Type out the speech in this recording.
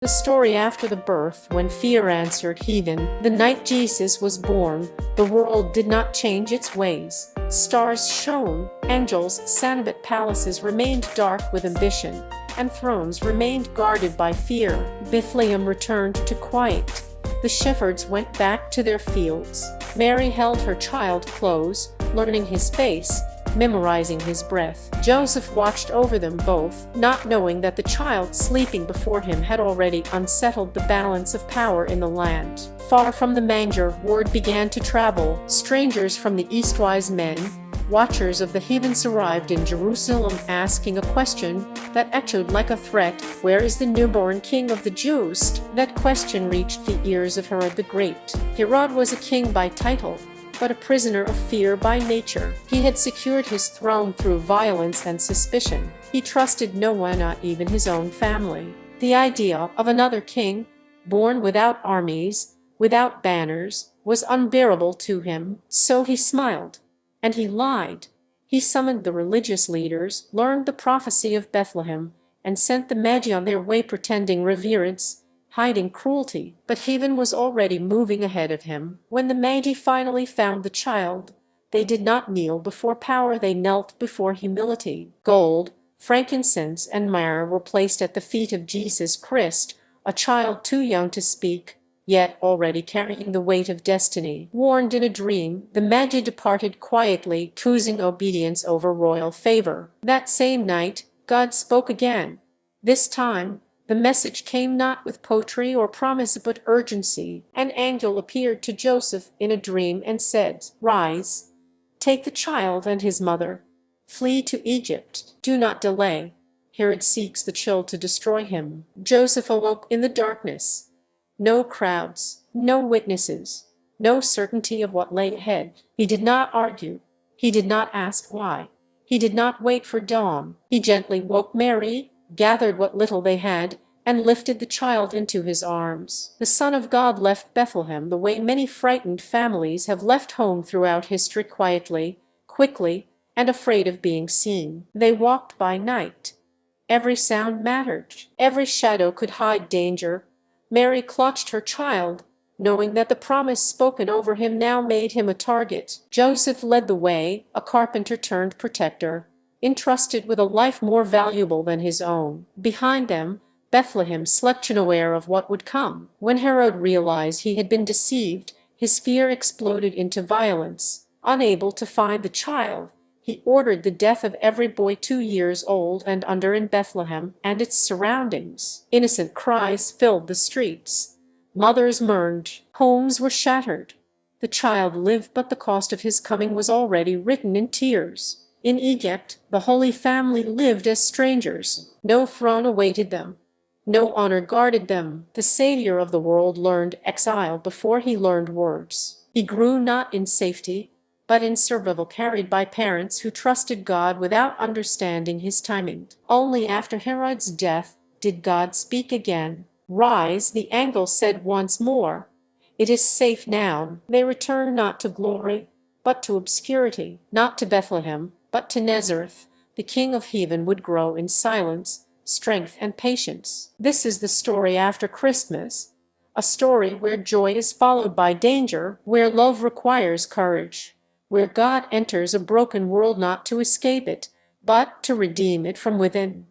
The story after the birth, when fear answered heaven. The night Jesus was born, the world did not change its ways. Stars shone, angels sang, but palaces remained dark with ambition, and thrones remained guarded by fear. Bethlehem returned to quiet. The shepherds went back to their fields. Mary held her child close, learning his face, memorizing his breath. Joseph watched over them both, not knowing that the child sleeping before him had already unsettled the balance of power in the land. Far from the manger, word began to travel. Strangers from the east, wise men, watchers of the heavens, arrived in Jerusalem, asking a question that echoed like a threat: "Where is the newborn king of the Jews?" That question reached the ears of Herod the Great. Herod was a king by title, but a prisoner of fear by nature. He had secured his throne through violence and suspicion. He trusted no one, not even his own family. The idea of another king, born without armies, without banners, was unbearable to him. So he smiled, and he lied. He summoned the religious leaders, learned the prophecy of Bethlehem, and sent the Magi on their way, pretending reverence, hiding cruelty. But heaven was already moving ahead of him. When the Magi finally found the child, they did not kneel before power, they knelt before humility. Gold, frankincense, and myrrh were placed at the feet of Jesus Christ, a child too young to speak, yet already carrying the weight of destiny. Warned in a dream, the Magi departed quietly, choosing obedience over royal favor. That same night, God spoke again. This time, the message came not with poetry or promise, but urgency. An angel appeared to Joseph in a dream and said, "Rise, take the child and his mother, flee to Egypt. Do not delay. Herod seeks the child to destroy him." Joseph awoke in the darkness. No crowds, no witnesses, no certainty of what lay ahead. He did not argue. He did not ask why. He did not wait for dawn. He gently woke Mary, gathered what little they had, and lifted the child into his arms. The Son of God left Bethlehem the way many frightened families have left home throughout history: quietly, quickly, and afraid of being seen. They walked by night. Every sound mattered. Every shadow could hide danger. Mary clutched her child, knowing that the promise spoken over him now made him a target. Joseph led the way, a carpenter turned protector, entrusted with a life more valuable than his own. Behind them, Bethlehem slept, unaware of what would come. When Herod realized he had been deceived, his fear exploded into violence. Unable to find the child, he ordered the death of every boy 2 years old and under in Bethlehem and its surroundings. Innocent cries filled the streets. Mothers mourned. Homes were shattered. The child lived, but the cost of his coming was already written in tears. In Egypt, the Holy Family lived as strangers. No throne awaited them. No honor guarded them. The Savior of the world learned exile before he learned words. He grew not in safety, but in survival, carried by parents who trusted God without understanding his timing. Only after Herod's death did God speak again. "Rise," the angel said once more. "It is safe now." They returned not to glory, but to obscurity. Not to Bethlehem, but to Nazareth. The King of Heaven would grow in silence, strength, and patience. This is the story after Christmas. A story where joy is followed by danger, where love requires courage, where God enters a broken world not to escape it, but to redeem it from within.